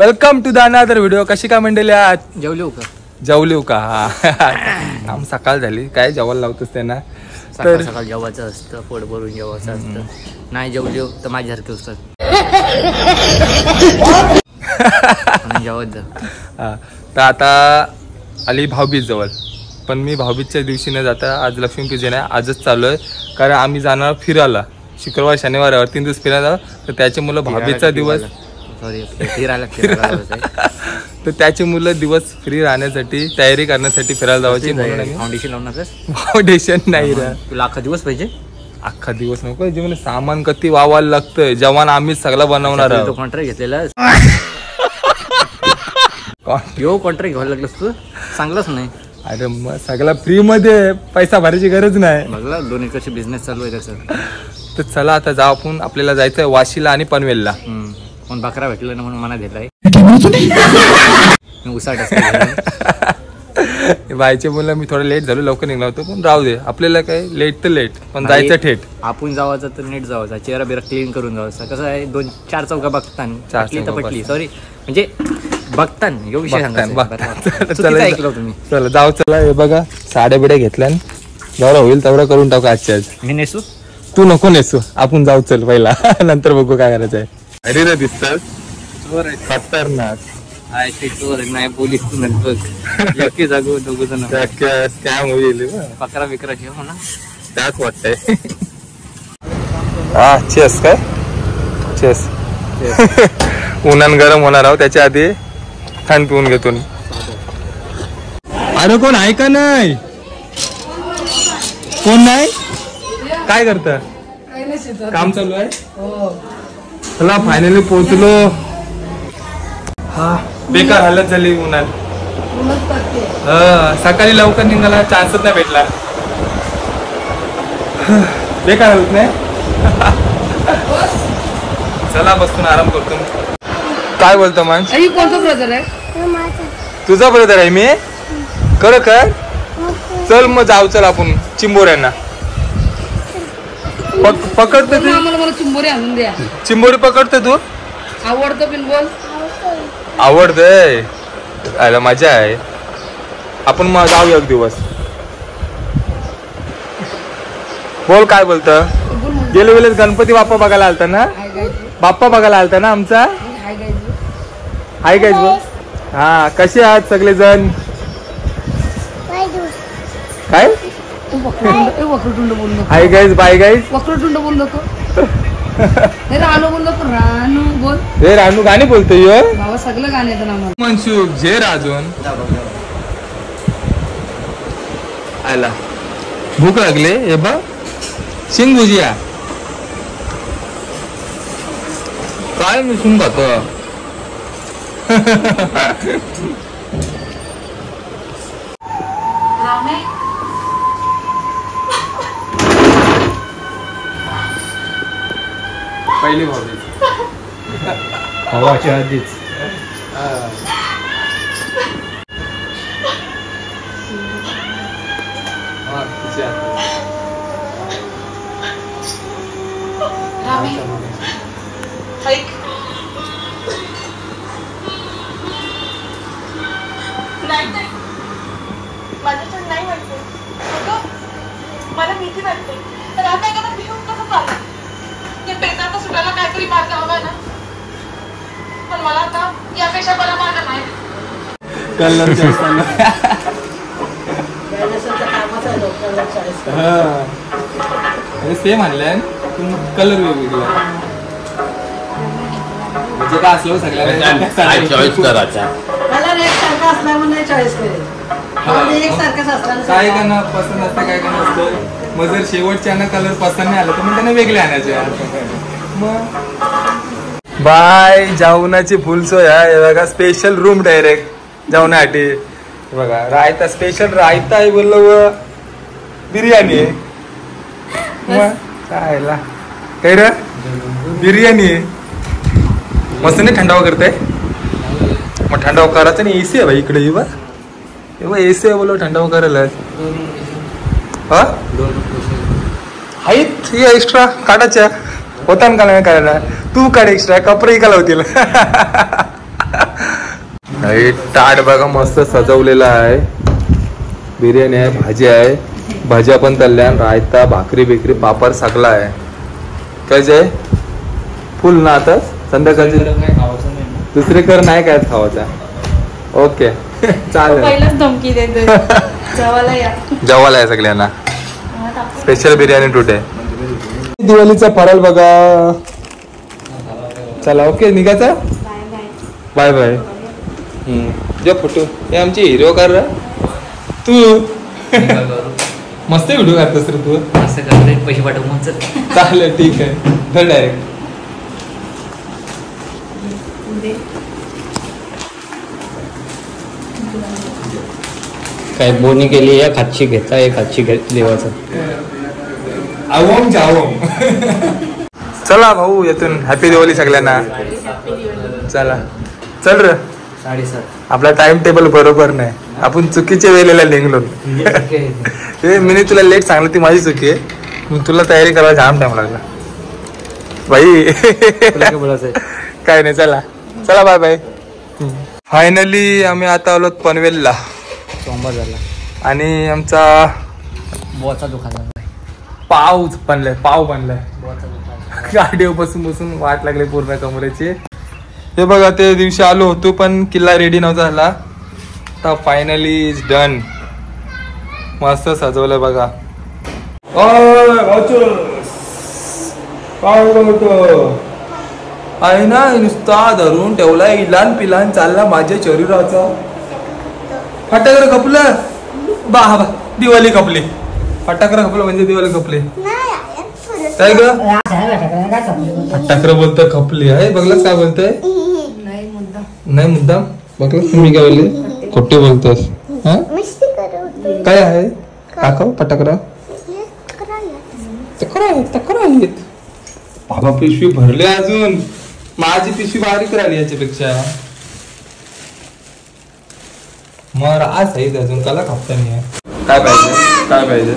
Welcome to the another video. कशी काय मंडळी आज जेवलो का आम सकाळ झाली काय जेवायला लावतोस त्यांना सकाळ सकाळ जेवायचं असतं पोट भरून जेवायचं असतं नाही जेवलो तर माझ्यासारखे असतात जेवत जा. तर आता आली भाऊबीज जवळ पण मी भाऊबीजच्या दिवशी न जाता आज लक्ष्मीपूजन आहे आजच चालू आहे कारण आम्ही जाणार फिरायला शुक्रवार शनिवार 3 दिवस फिरायला तर त्याचे मुलं भाऊबीजचा दिवस तर त्याची मुलं दिवस फ्री राहण्यासाठी तयारी करण्यासाठी फिरायला जायची फाउंडेशन नाही रे तुला अख्खा दिवस पाहिजे अख्खा दिवस नको म्हणजे सामान किती वावायला लागतंय जेवण आम्हीच सगळं बनवणार आहोत. कॉन्ट्रॅक्ट घेतलेला कॉन्ट्रॅक्ट घ्यायला लागलंस तू चांगलंच नाही. अरे मग सगळं फ्री मध्ये पैसा भरायची गरज नाही बघला 2 एकरची बिझनेस चालू आहे त्याचं. तर चला आता जाऊ आपण आपल्याला जायचंय वाशीला आणि पनवेलला. पण बकरा भेटला ना म्हणून मना दिलाय उसाट बायचे मुलं मी थोडं लेट झालो लवकर निघला होतो पण राहू दे आपल्याला काय लेट तर लेट पण जायचं थेट. आपण जावायचं तर नीट जावायचा चेहरा बिरा क्लीन करून जावायचा कसं आहे 2-4 चौका बघताना पटली सॉरी म्हणजे बघताना यो विषय ऐकलं तुम्ही. चला जाऊ चला हे बघा साड्या बिड्या घेतल्या जेवढा होईल तेवढा करून टाकू आजच्या आज. मी नेसू तू नको नेसू आपण जाऊ चल पहिला नंतर बघू काय करायचंय. अरे ना दिसतात खतरनाक नाही पोलीस जागो दोघ जण स्कॅम होईल बकरा बिकरा ठेव ना त्याच वाटतंय. हा चेस काय चेस उन्हान गरम होणार आहोत त्याच्या आधी थंड पिऊन घेतो. अरे कोण आहे का नाही कोण नाही काय करत काम चालू आहे चला फायनली पोहोचलो. हा बेकार हालत झाली उन्हात सकाळी लवकर निघाला चान्सच नाही भेटला बेकार हालत नाही. चला बसून आराम करतो. काय बोलतो माणूस कोणता ब्रदर आहे तुझा ब्रदर आहे मी कर कर चल मग जाऊ चल आपण चिंबोऱ्यांना पकडतो तू मला चिंबोरी आणून द्या चिंबोरी पकडतो तू आवडतं पिनबॉल आवडतंय आयला मजा आहे आपण मग जाऊया एक दिवस. बोल काय बोलतं गेल्या वेळेस गणपती बाप्पा बघायला आलता ना बाप्पा बघायला आलता ना आमचा हाय गाईज बोल. हा कसे आहात सगळे जण काय वक्रतुंड बोल नको hi guys bye guys Vakratunda बोल नको हे रानू बोल नको रानू बोल हे रानू गाणी बोलतोय बाबा सगळं गाणं येतं ना मनसुख जे राजून आला भूक लागले हे बघ शिंग भुजिया काय मी शिंग खातो पहिली भावी हवाच्या आधीच माझ्याकडे नाही वाटते मला भीती वाटते तर आता एखादा भिवून कसं चाललं या पेचाचा सुटायला काहीतरी मार्ग हवा ना पण मला आता यापेक्षा बरा मार्ग नाही. कलर सेम आणलंय कलर वेगवेगळा म्हणजे काय असलं सगळ्यांना चॉईस करायचा कलर एकसारखा असला म्हणून चॉईस करेल एकसारखाच असला काय त्यांना पसंत असतं काय काय नसतं मग जर शेवटच्या कलर पसंत नाही आलं तर मग त्यांना वेगळे आणायचे. मग बाय जेवणाची फुल सोय आहे बघा स्पेशल रूम डायरेक्ट जेवणासाठी बघा रायता स्पेशल रायता आहे बोललो बिर्याणी आहे मग काय रे बिर्याणी आहे मस्त नाही थंडावा करताय मग थंडावा करायचं नाही एसी आहे भाई इकडे एसी आहे बोलो थंडावा करायला हा आहेत एक्स्ट्रा काढायच्या होता ना का नाही करायला तू काढ एक्स्ट्रा कपडे का लावतील हे ताट बघा मस्त सजवलेला आहे. बिर्याणी आहे, भाजी आहे, भाज्या पण तळल्या, रायता, भाकरी बिकरी, पापड सगळा आहे. काय जे फुल ना आता संध्याकाळची दुसरे कर नाही काय खावायचा. ओके चालेल. पहिलाच धमकी देतोय. जेवायला या. जेवायला आहे सगळ्यांना. Special biryani today. दिवाळीचा फराळ बघा. चला ओके निघायचा. Bye bye. जो फोटो हे आमचे हिरो कर तू. मस्त व्हिडिओ करतोस रे तू. असं करते पैसे पाठवून मग चल. चालेल ठीक आहे. चल डायरेक्ट. काय बोनी केली या खातची घेता एक खातची देवाचं. आवम जावम. चला भाऊ येथून हॅपी दिवाळी सगळ्यांना. चला चल रे. 7:30. आपला टाइम टेबल बरोबर नाही. आपण चुकीच्या वेळेला निघलो. ते मी तुला लेट सांगलं ती माझी चुकी आहे. मग तुला तयारी करायला जाम टाइम लागला भाई. काय नाही. चला चला बाय बाय. फायनली आम्ही आता आलो पनवेलला. सोमवार झाला आणि आमचा बोचा दुकान पाव बनलाय. पाव बनलाय. गाडीवर बसून बसून वाट लागली पूर्ण कमरेची. हे बघा ते दिवशी आलो होतो पण किल्ला रेडी नव्हता झाला. आता फायनली इज डन. मस्त सजवलंय बघा. आहे ना नुसता धरून ठेवलाय. इलान पिलान चालला माझ्या शरीराचा. फटाकडे खपलं बा. दिवाळी खपली. फटाकडे खपलं म्हणजे दिवाळी खपली. काय ग फटाकडे बोलतोय खपली आहे. बघलास काय बोलतोय. नाही मुद्दाम बघलास तुम्ही काय बोलले. खोटे बोलतोस. काय आहे दाखव फटाकडा. बाबा पिशवी भरले अजून. माझी पिशवी बारीक राहिली याच्यापेक्षा. मग आज आहे अजून कला खापता नाही. काय पाहिजे काय पाहिजे.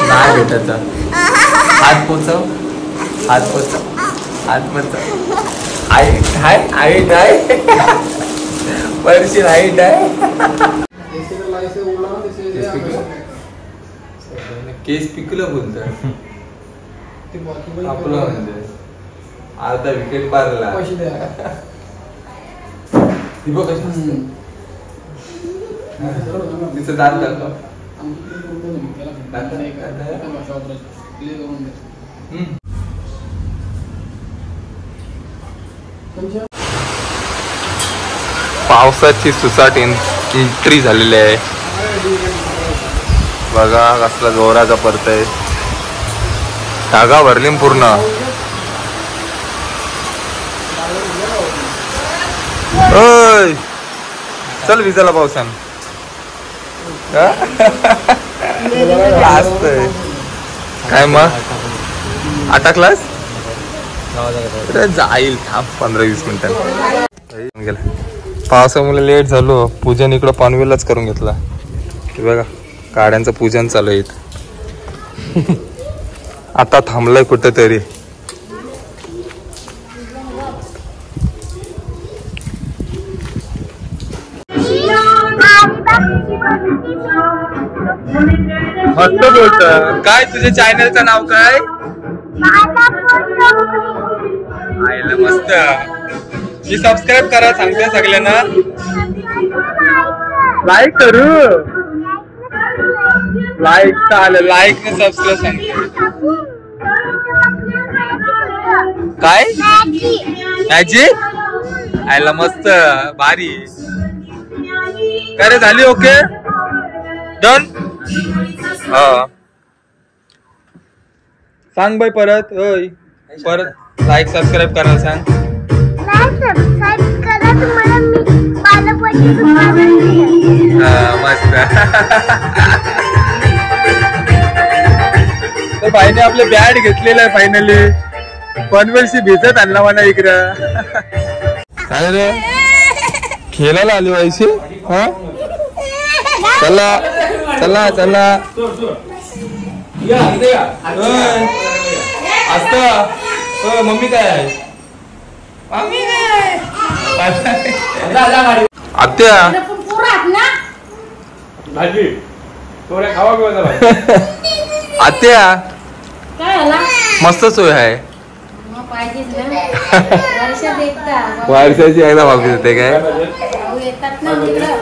नाही भेटायचा. हात पोचव. हात पोचव. हात पोचव. हाईट आहे. वर्षी हाईट आहे. केस पिकलं बोलत. आपलं म्हणजे अर्धा विकेट मारला. तिचं दात दाखव. पावसाची सुसाट एंट्री झालेली आहे बघा. कसला जोराचा पडतय. धागा भरली पूर्ण. ओय चल विजाला पावसान. काय मग अटकलास. जाईल थांब 15-20 मिनिटांनी. गेला पावसामुळे लेट झालो. पूजन इकडं पनवेललाच करून घेतला. बघा गाड्यांचं पूजन चालू आहे. आता थांबलाय कुठेतरी. मस्त बोलत. काय तुझ्या चॅनलचं नाव काय. आयला मस्त. मी सबस्क्राईब करा सांगते सगळ्यांना. लाईक करू. लाईक चालेल. लाईक ने सबस्क्राईब सांगते. काय मॅजी. आयला मस्त भारी. काय रे झाली. Okay done. सांग बाई परत. ओय परत लाईक सबस्क्राईब करायला सांग. मस्त. तर बाईने आपले बॅट घेतलेलं आहे फायनली. पनवेलशी भिजत आणला मला इकडं. काय रे खेळायला आली बाईशी. हा चला चला चला. मम्मी काय आहे. आत्या अरे पण पुरात ना भाजी थोड्या खावा पिवा आत्या काय झाला मस्त सोय आहे. मग पाहिजेच ना वर्षात एकदा वारशाची एकदा भाकरी देते काय. भाऊ येतात ना इकडं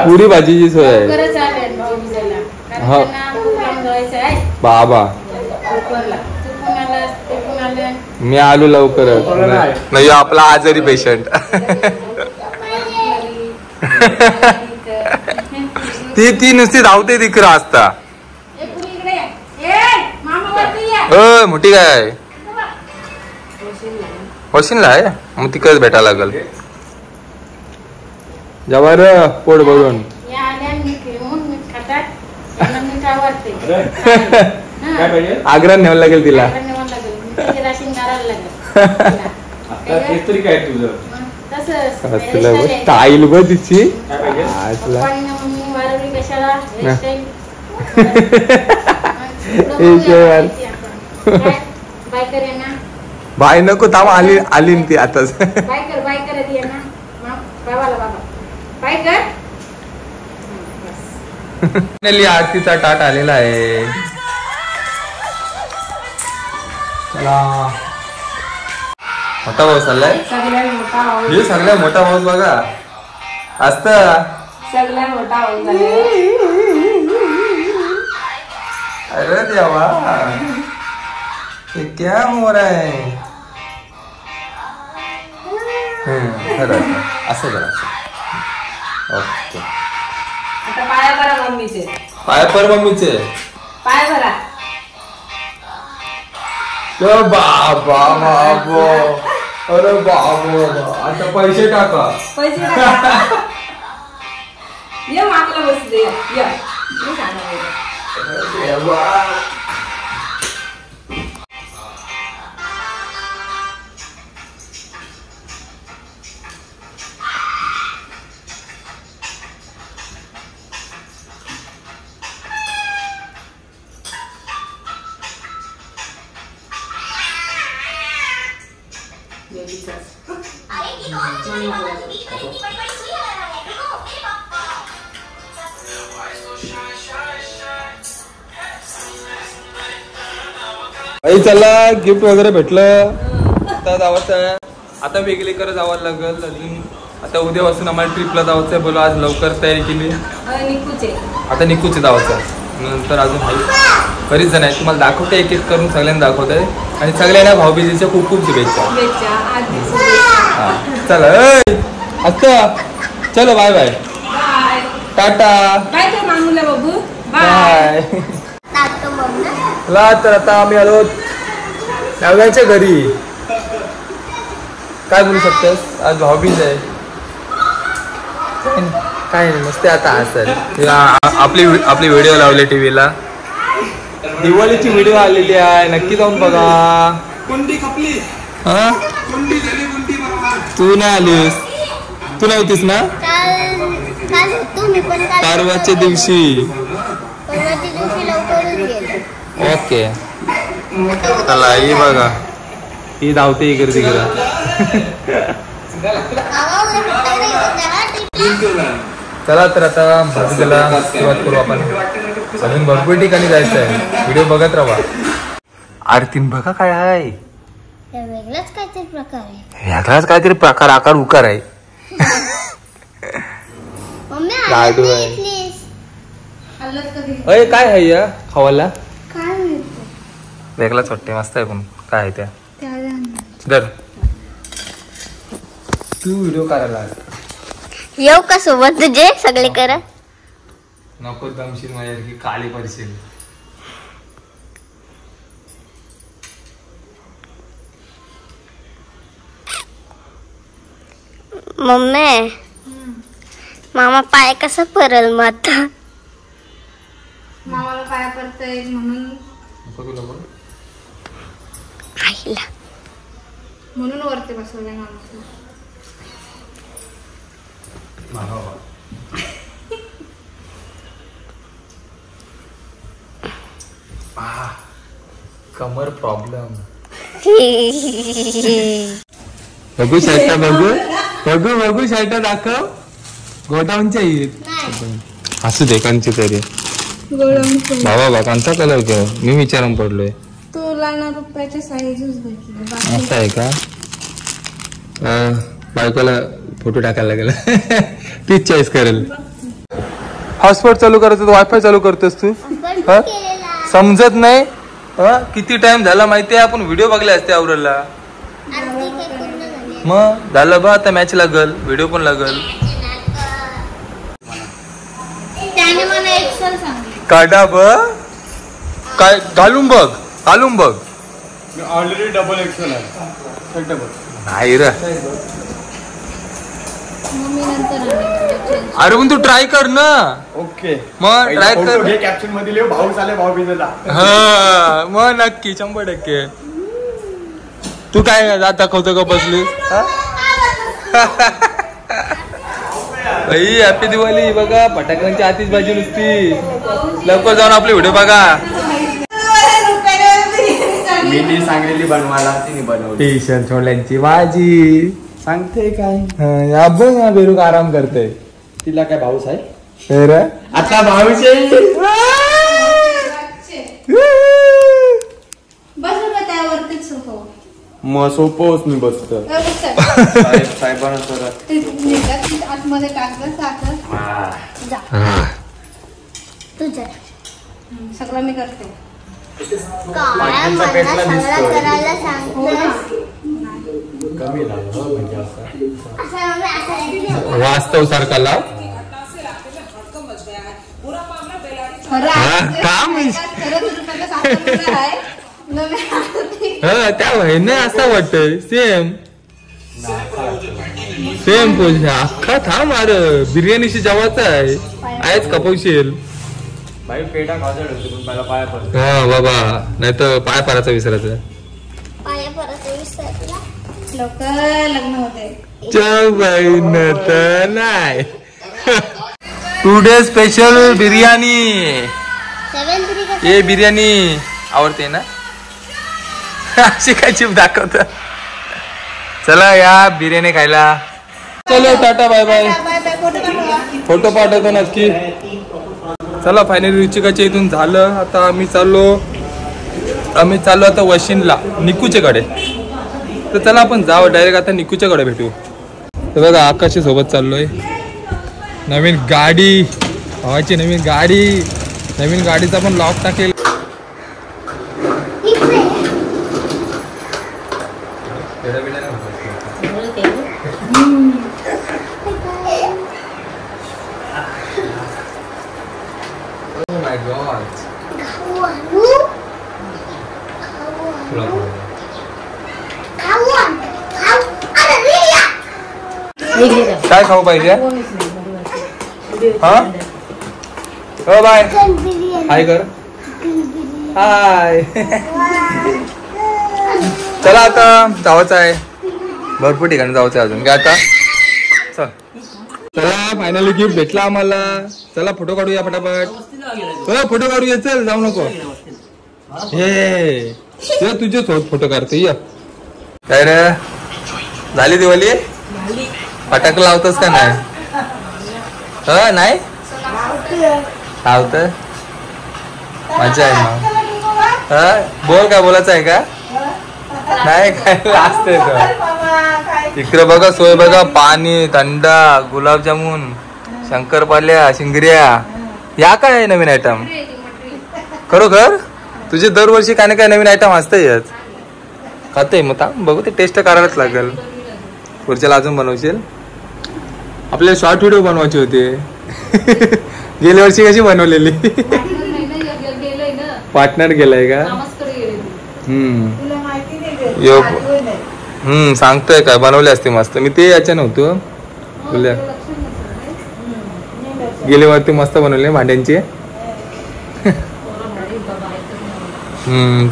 पुरी भाजीची सोय आहे. लवकरच आले भाऊ बिजायला कारण हो. त्यांना प्रोग्राम जायचा आहे बाबा पेपरला. तू पण आलास ते पण आले मी आलो लवकरच. नाही आपला आजारी पेशंट. ती नुसती धावते तिकडं असता. ए पुरी इकडे ये. ए मामा वरती ये. मोठी काय वशिनला आहे मग तिकडेच भेटा लागल. जवार पोट भरून या आल्या मीठ घेऊन मीठ खातात त्यांना मीठ आवडते काय पाहिजे आग्रा न्यावं लागेल तिला. राशीन करायला लागेल तेच तरी काय तुझं तसंच स्टाईल ब तिची. काय पाहिजे पप्पांनी मम्मी वारवली कशाला हेअरस्टाईल बाय कर ना बाय नको थांब आली आली ती आताच. बाय कर ये ना बाबाला बाबा बाय कर. फायनली आरतीचा ताट आलेला आहे. चला मोठा पाऊस चाललाय. सगळ्यात मोठा हाऊस हे सगळ्यात मोठा पाऊस बघा असत. सगळ्यात मोठा हाऊस झाले. अरे देवा ये क्या हो रहा है. खरं असं करा. ओके आता पाया भरा मम्मीचे. पाय पर मम्मीचे. पाय भरा. बाबा बाबो अरे बाबो आता पैसे टाका. पैसे टाका. ये मागला बसले ये मी सांगणार. आई चला गिफ्ट वगैरे भेटलं. आता जावंच आहे. आता वेगळीकडे जावं लागेल अजून. आता उद्यापासून आम्हाला ट्रिपला जावंच आहे. बोला आज लवकर तयारी केली. निकूचे आता निकूचे जावंच आहे. नंतर अजून बरीच जण आहे. तुम्हाला दाखवते एक एक करून सगळ्यांना दाखवत आहे. आणि सगळ्यांना भाऊबीजेच्या खूप खूप शुभेच्छा. हा चला असत चलो बाय बाय टाटा बाय कर मामूला बाबू. बाय. ला तर आता आम्ही आलो नव्याच्या घरी. काय बोलू शकतोस आज भाऊबीज आहे. काय नाही मस्त आता असेल. आपली व्हिडिओ लावली टीव्हीला. दिवाळीची व्हिडिओ आलेली आहे नक्की जाऊन बघा. हा तू नाही आलीस. तू नाही होतीस ना परवाच्या दिवशी. ओके चला ही बघा ही धावते इकडे तिकडं. चला तर आता भाऊबीजेला सुरुवात करू आपण. अजून भरपूर ठिकाणी जायचं आहे. व्हिडिओ बघत राहा. आरतीन बघा काय आहे. वेगळाच काहीतरी प्रकार आहे. यातलाच काहीतरी प्रकार आकार उकार आहे. लाडू आहे. अय काय आहे या खावाला. वेगळाच वाटते मस्त आहे. पण काय आहे त्या दर तू व्हिडिओ करायला येऊ का सोबत तुझे सगळे करा. नको दमशील माझ्या की काळी पडशील. मम्मी मामा पाय कसा परल मग आता. मामाला पाया पडतंय म्हणून आईला म्हणून वरती बसवलंय मामाला. कमर प्रॉब्लेम. बघू शकता बघू बघू बघू शर्ट दाखव. गोडाऊनच्या आहेत असू दे कंची तरी. बाबा बा कोणता कलर घेऊ मी विचारून पडलोय. तुला ना रुपयाचे साईजच भेटले. असं आहे का? बायकोला फोटो टाकायला लागेल. तीच चॉईस करेल. हॉटस्पॉट चालू करायचं वायफाय चालू करतोस तू? समजत नाही. किती टाइम झाला माहितीये आपण व्हिडिओ बघले असते आवरला. मग झालं बा आता मॅच लागल व्हिडिओ पण लागल. त्याने मला एक्सेल सांगितलं. काढा ब काय घालून बघ घालून बघ. ऑलरेडी डबल एक्सेल आहे. नाही रे. मग मी नंतर अरे पण तू ट्राय कर ना. ओके मग ट्राय कर. हे कॅप्शन मध्ये लिहू भाऊ चाले भाऊ बिंदला. हा मग नक्की 100%. तू काय आता दाखवतो का बसलीस? भाई हॅपी दिवाळी. बघा फटाक्यांची आतिषबाजी नुसती. लवकर जाऊन आपले व्हिडिओ बघा. मी ती सांगलेली बनवायला तिने बनवली. टेन्शन छोल्यांची भाजी सांगते काय बघ बेरूक आराम करते. तिला काय भाऊस आहे? तर आता भाऊचे बस मग त्यावरतीच सोपव. मग सोपोस मी बसतो. साहेबांना आतमध्ये टाकलं साखर. तुझं सगळं मी करते. काय मला सगळं करायला सांगतोस? कमी लागलं म्हणजे असं मम्मी असं वास्तव सारखा लाव. त्या बहिणी असं वाटतंय सेम सेम पोझिशन. अख्खा थांब अरे बिर्याणीशी जेवायचा आहे. आहेच कपवशील. भाई पेटा खाजड होते पण मला पाया पडतो. हा बाबा नाही तर पाय पाराचा विसरायचं. पाया परत विसरला. लवकर लग्न होते. बहीण तर नाही. Today special biryani. 7-3 कसं? ये बिर्याणी आवडते ना. अशी काय चिप दाखवत. चला या बिर्याणी खायला. चलो टाटा बाय बाय. फोटो पाठवतो नक्की. चला फायनली रुचिकाच्या इथून झालं. आता आम्ही चाललो आता वशिनला निकूच्याकडे. तर चला आपण जाऊ डायरेक्ट आता निकूच्याकडे भेटू. तर बघा आकाशच्या सोबत चाललोय. नवीन गाडी भावाची नवीन गाडीचा पण लॉक टाकेल. काय खाऊ पाहिजे? हा हो बाय हाय कर. हाय. चला आता जायचं आहे. भरपूर ठिकाणी जायचं आहे अजून. काय आता चल. चला फायनली गिफ्ट भेटला आम्हाला. चला फोटो काढूया फटाफट. फोटो काढूया चल जाऊ नको. हे तुझे फोटो काढते. ये काय रे झाली दिवाळी? फटाक लावतोस का नाही? नाही लावत. मजा आहे मग. बोल काय बोलायचं आहे का? नाही काय असते इकडे बघा सोय बघा. पाणी थंडा गुलाबजामुन शंकरपाल्या शिंगऱ्या. या काय आहे नवीन आयटम? खरोखर तुझे दरवर्षी काय ना काय नवीन आयटम असतंच. खाते मग थांब बघू. ते टेस्ट करायलाच लागेल. पुढच्याला अजून बनवशील. आपल्याला शॉर्ट व्हिडिओ बनवायचे होते. गेल्या वर्षी कशी बनवलेली? पार्टनर गेलाय का? सांगतोय काय बनवले असते मस्त. मी ते याच्या नव्हतो बोलल्या. गेल्यावरती मस्त बनवले भांड्यांची.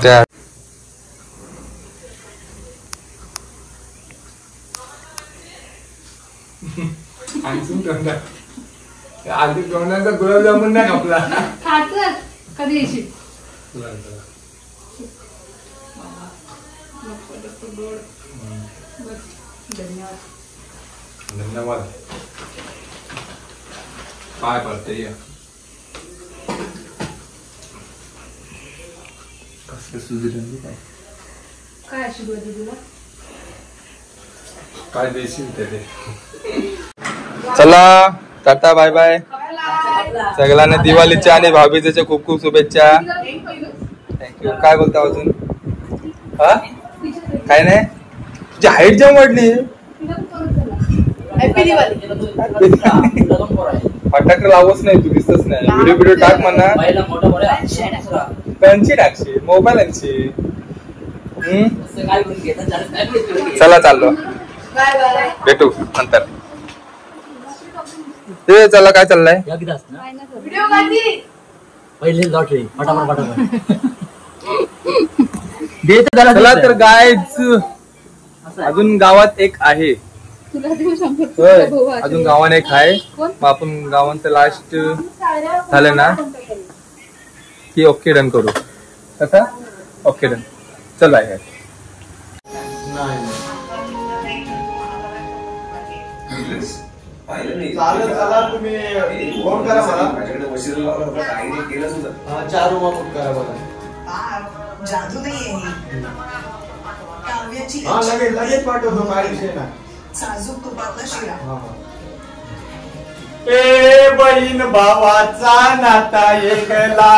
त्या आधी जेवणाचा गुलाबजामुन नाही कापला. कधी येशील? धन्यवाद. काय करते कसं सुधीर काय आशीर्वाद तुला काय देशील ते. चला टाटा बाय बाय. सगळ्यांना दिवाळीच्या आणि भाऊबीजेच्या खूप खूप शुभेच्छा. थँक्यू. काय बोलता अजून? हा काय नाही. तुझी हाईट जाम वाढली. फटाकडे लावच नाही तू दिसतच नाही. व्हिडिओ टाक म्हणा. त्यांची टाकशी मोबाईल यांची. चला चाललो भेटू नंतर. ते चला काय चाललंय. पहिले लॉटरी फटाफट चला तर गाईज अजून गावात एक आहे. अजून गावात एक आहे. मग आपण गावांचं लास्ट झालं ना की ओके डन करू. कसा ओके डन. चल आहे चला तुम्ही फोन करा मला. 4 रूम बुक करा मला. जादू नाहीये काव्याची लगेच पाठवतो. काय विषय ना. साजूक तुपातला शिरा. ए बहीण भावाचा नाता एकला.